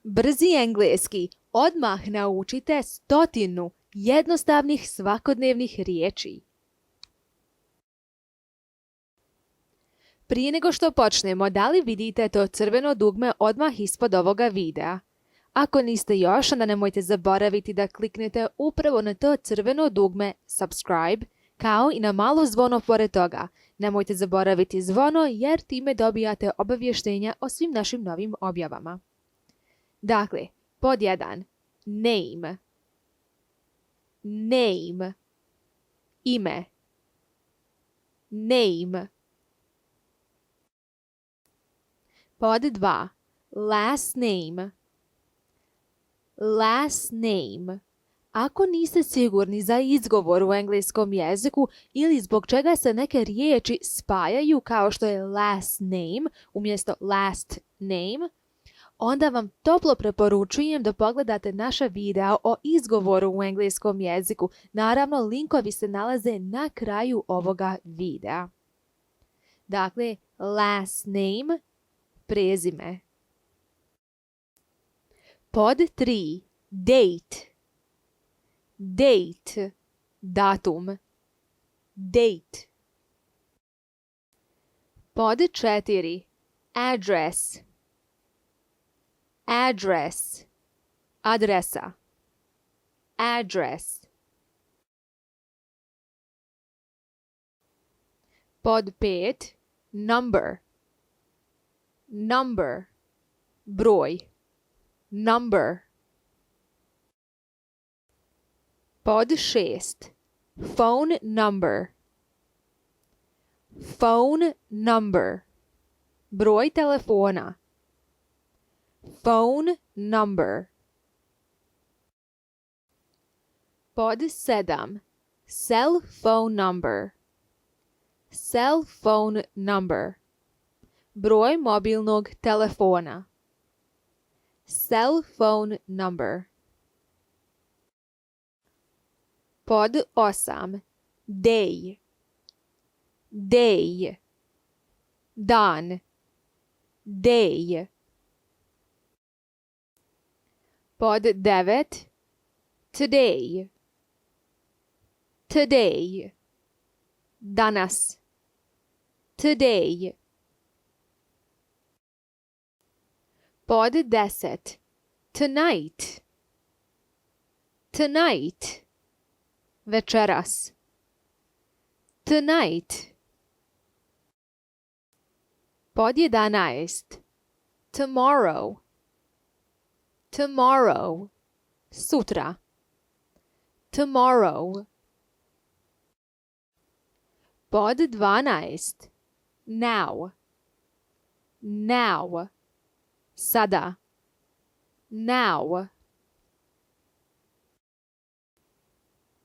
Brzi engleski. Odmah naučite 100 jednostavnih svakodnevnih riječi. Prije nego što počnemo, da li vidite to crveno dugme odmah ispod ovoga videa? Ako niste još, onda nemojte zaboraviti da kliknete upravo na to crveno dugme subscribe, kao i na malo zvono pored toga. Nemojte zaboraviti zvono jer time dobijate obavještenja o svim našim novim objavama. Dakle, pod 1. Name. Name. Ime. Name. Pod 2. Last name. Last name. Ako niste sigurni za izgovor u engleskom jeziku ili zbog čega se neke riječi spajaju kao što je last name umjesto last name, onda vam toplo preporučujem da pogledate naša videa o izgovoru u engleskom jeziku. Naravno, linkovi se nalaze na kraju ovoga videa. Dakle, last name, prezime. Pod 3. Date. Date. Datum. Date. Pod 4. Address. Address. Adresa. Address. Pod 5. Number. Number. Broj. Number. Pod 6. Phone number. Phone number. Broj telefona. Phone number. Pod 7. Cell phone number. Cell phone number. Broj mobilnog telefona. Cell phone number. Pod 8. Day. Day. Dan. Day. Pod 9. Today. Today. Danas. Today. Pod 10. Tonight. Tonight. Večeras. Tonight. Pod 11. Tomorrow. Tomorrow. Sutra. Tomorrow. Pod 12. Now. Now. Sada. Now.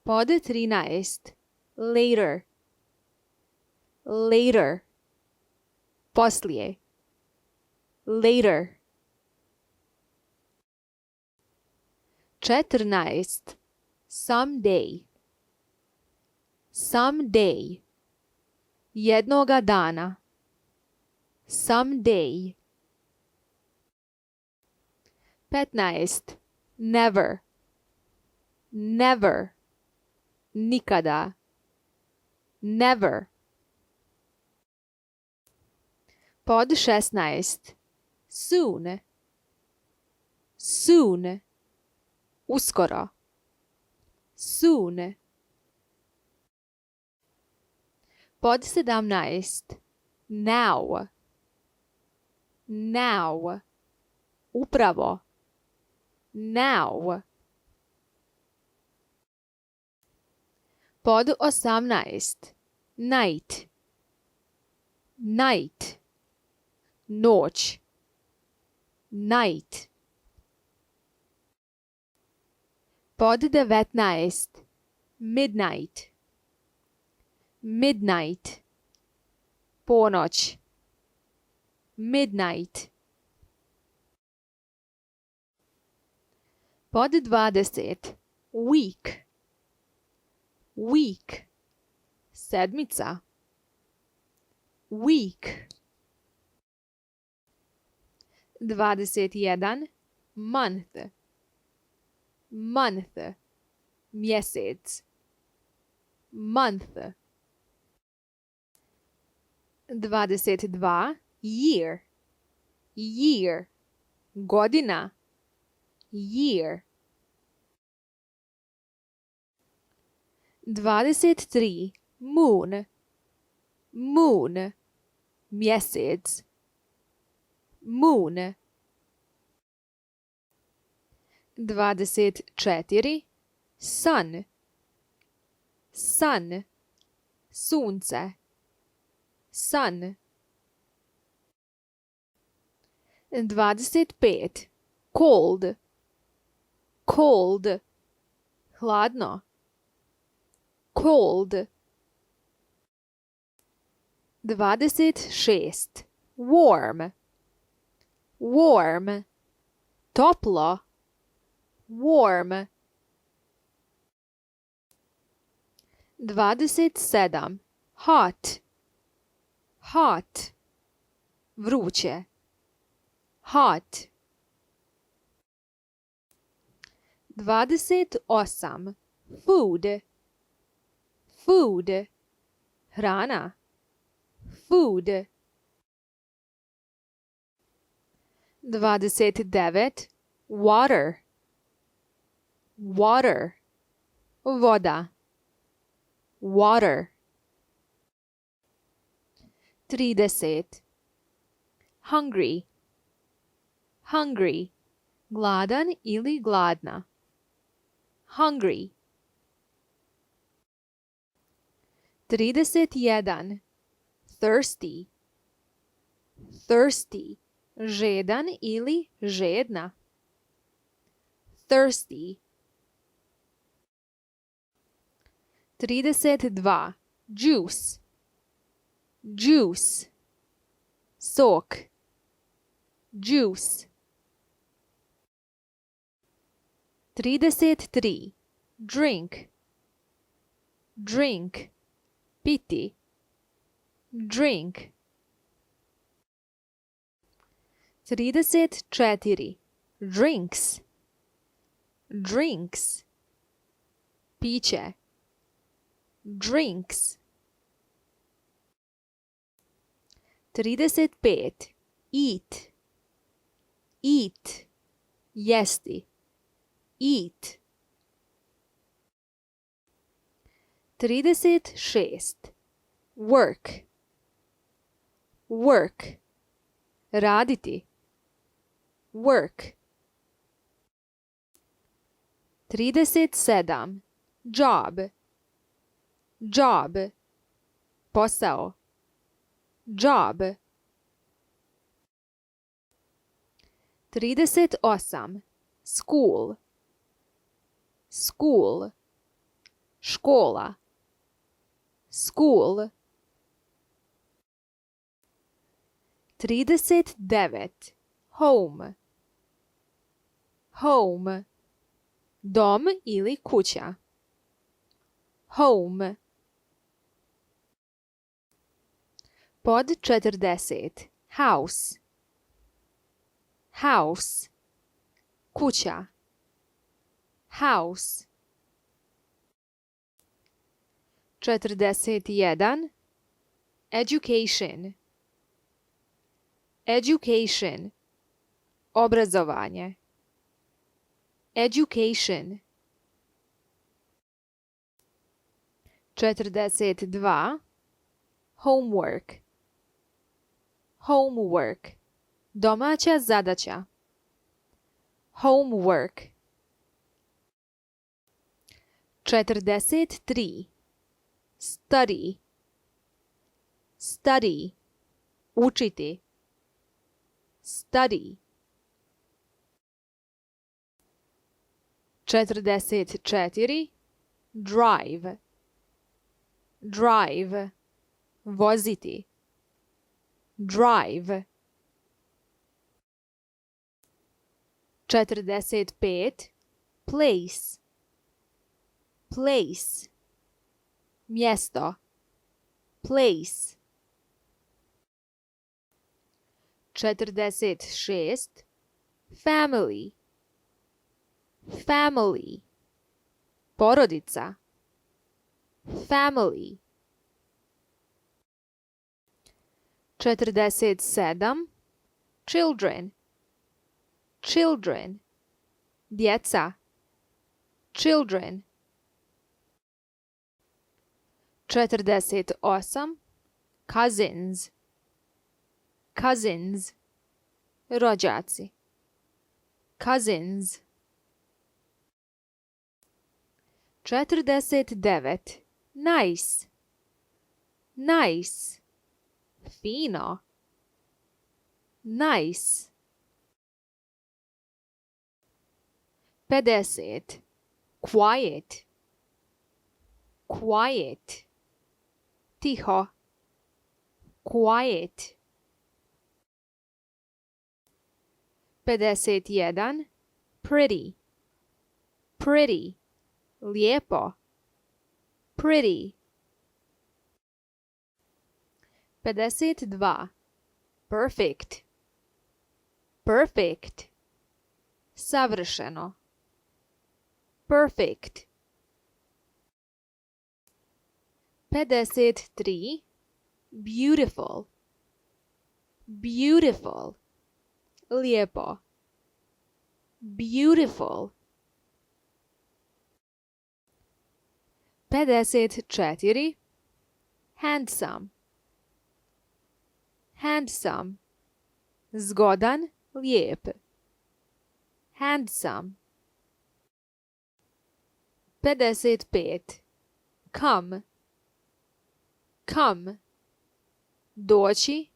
Pod 13. Later. Later. Poslije. Later. 14. Someday. Someday. Jednoga dana. Someday. 15. Never. Never. Nikada. Never. Pod 16. Soon. Soon. Uskoro. Soon. Pod 17. Now. Now. Upravo. Now. Pod 18. Night. Night. Noć. Night. Pod 19. Midnight. Midnight. Ponoć. Midnight. Pod 20. Week. Week. Sedmica. Week. 21. month, month, mjesec, month. 22. Year, year, godina, year. 23. Moon, moon, mjesec, moon. 24. Sun, sun, sunce, sun. 25. Cold, cold, hladno, cold. 26. Warm, warm, toplo, warm. 27. Hot, hot, vruće, hot. 28. Food, food, hrana, food. 29. Water, water, voda, water. 30. Hungry, hungry, gladan ili gladna, hungry. 31. Thirsty, thirsty, žedan ili žedna, thirsty. 32. Juice, juice, sok, juice. 33. Drink, drink, piti, drink. 34. Drinks, drinks, piće, drinks. 35. Eat, eat, jesti, eat. 36. Work, work, raditi, work. 37. Job, job, posao, job. 38. School, school, škola, school. 39. Home, home, dom ili kuća, home. Pod 40. House, house, kuća, house. 41. Education, education, obrazovanje, education. 42. Homework, homework, domaća zadaća, homework. 43. Study, study, učiti, study. 44. Drive, drive, voziti, drive. 45. Place, place, mjesto, place. 46. Family, family, porodica, family. 47. Children, children, djeca, children. 48. Cousins, cousins, rođaci, cousins. 49. Nice, nice, fino, nice. 50. Quiet, quiet, tiho, quiet. 51. Pretty, pretty, lijepo, pretty. 52. Perfect, perfect, savršeno, perfect. 53. Beautiful, beautiful, lijepo, beautiful. 54. Handsome, handsome, zgodan, lijep, handsome. 55. Come, come, doći,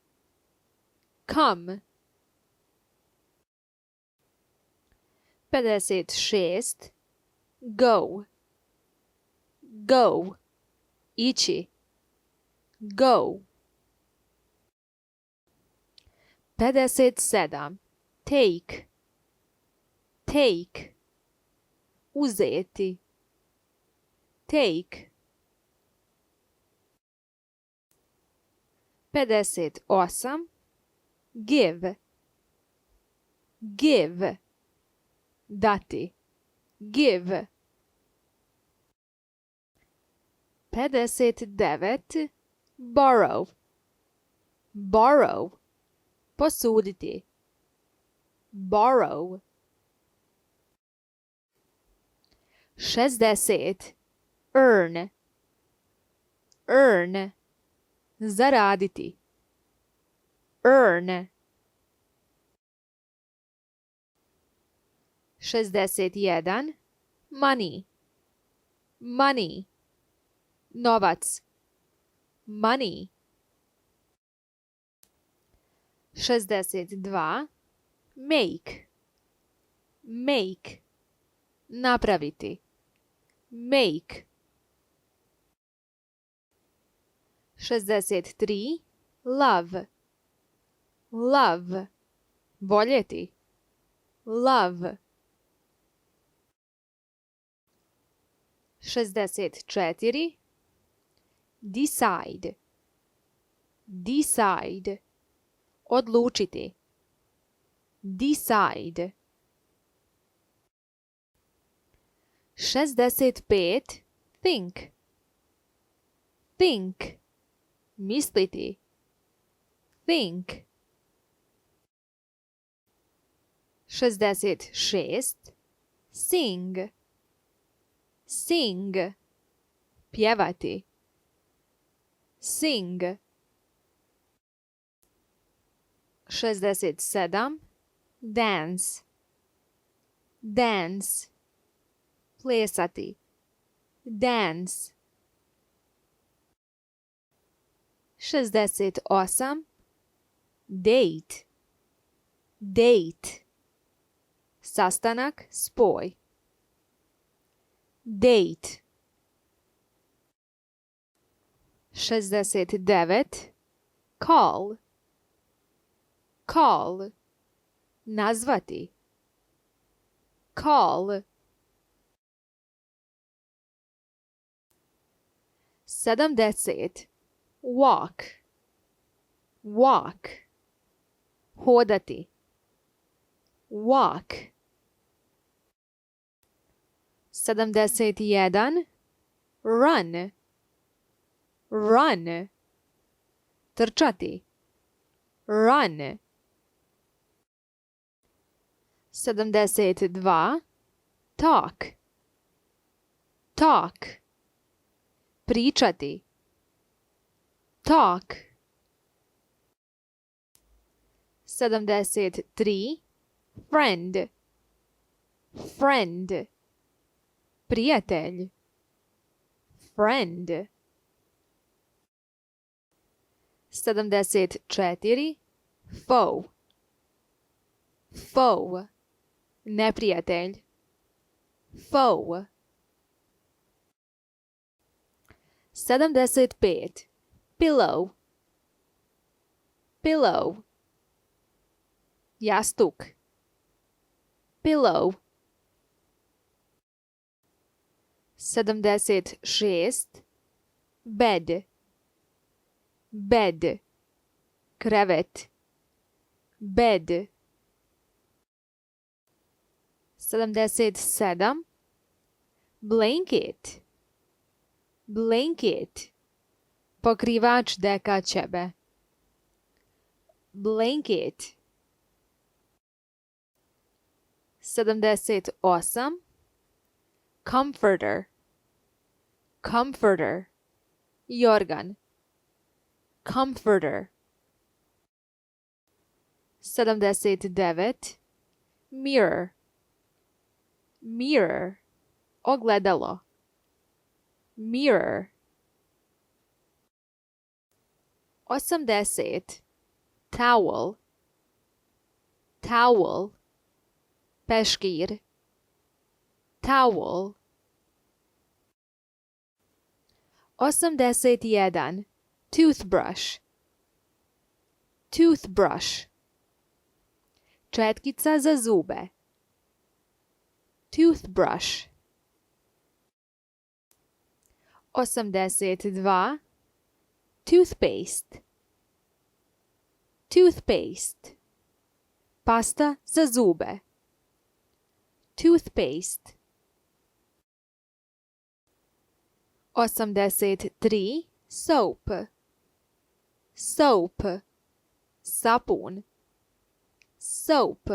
come. 56. Go, go, ići, go. 57. Take, take, uzeti, take. 58. Give, give, dati, give. 59. Borrow, borrow, posuditi, borrow. 60. Earn, earn, zaraditi, earn. 61. Money, money, novac, money. 62. Make, make, napraviti, make. 63. Love, love, voljeti, love. 64. Decide, decide, odlučiti, decide. 65. Think, think, misliti, think. 66. Sing, sing, pjevati, sing. 67. Dance, dance, plesati, dance. 68. Date, date, sastanak, spoj, date. 69. Call, call, nazvati, call. 70. Walk, walk, hodati, walk. 71. Run. Run. Trčati. Run. 72. Talk. Talk. Pričati. Talk. 73. Friend. Friend. Prijatelj. Friend. 74. Foe. Foe. Neprijatelj. Foe. 75. Pillow. Pillow. Jastuk. Pillow. 76. Bed. Bed. Krevet. Bed. 77. Blanket. Blanket. Pokrivač deka ćebe. Blanket. 78. Comforter. Comforter. Jorgan. Comforter. 79. Mirror. Mirror. Ogledalo. Mirror. 80. Towel. Towel. Peškir. Towel. 81. Toothbrush. Toothbrush. Četkica za zube. Toothbrush. 82. Toothpaste. Toothpaste. Pasta za zube. Toothpaste. 83. Soap. Soap. Sapun. Soap.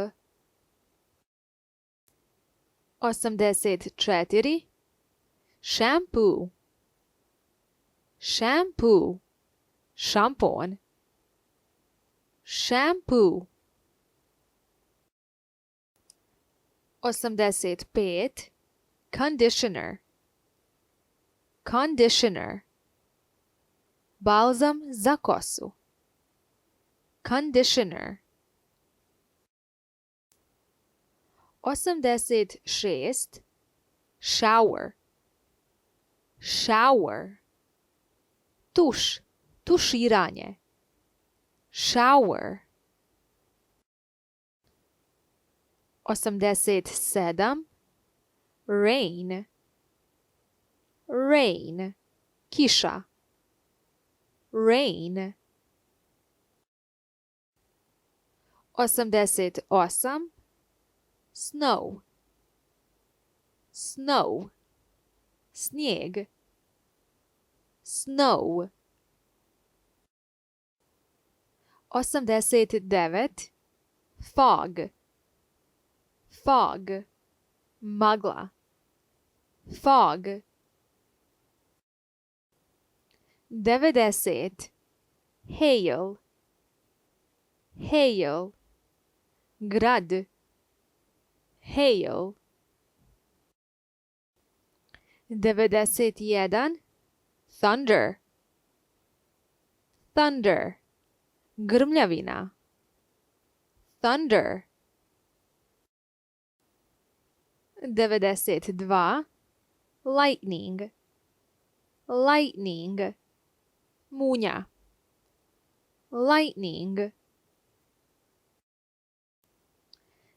84. Shampoo. Shampoo. Šampon. Shampoo. 85. Conditioner. Conditioner. Balzam za kosu. Conditioner. 86. Shower. Shower. Tuš. Tuširanje. Shower. 87. Rain. Rain. Kiša. Rain. 88. Snow. Snow. Snijeg. Snow. 89. Fog. Fog. Magla. Fog. 90. Hail. Hail. Grad. Hail. 91. Thunder. Thunder. Grmljavina. Thunder. 92. Lightning. Lightning. Munja. Lightning.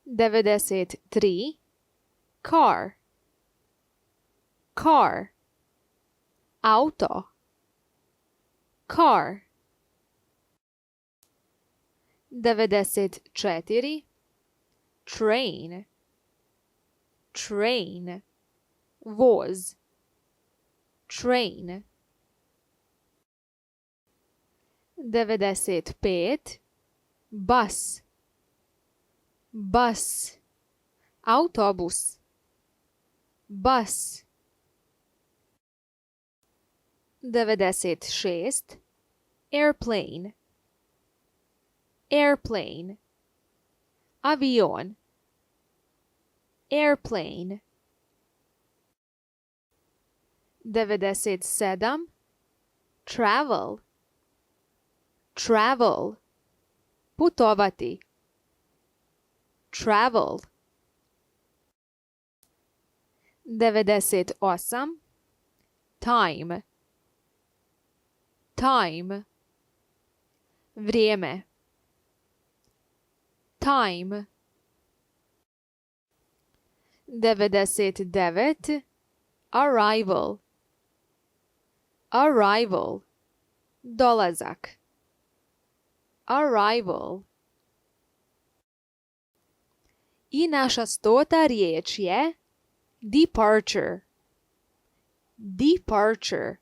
93. Car. Car. Auto. Car. 94. Train. Train. voz, train. 95. Bus, bus, autobus, bus. 96. Airplane, airplane, avion, airplane. 97. Travel, travel, putovati, travel. 98. Time, time, vrijeme, time. 99. Arrival, arrival, dolazak, arrival. I naša 100. riječ je departure, departure,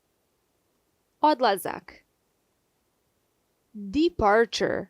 odlazak, departure.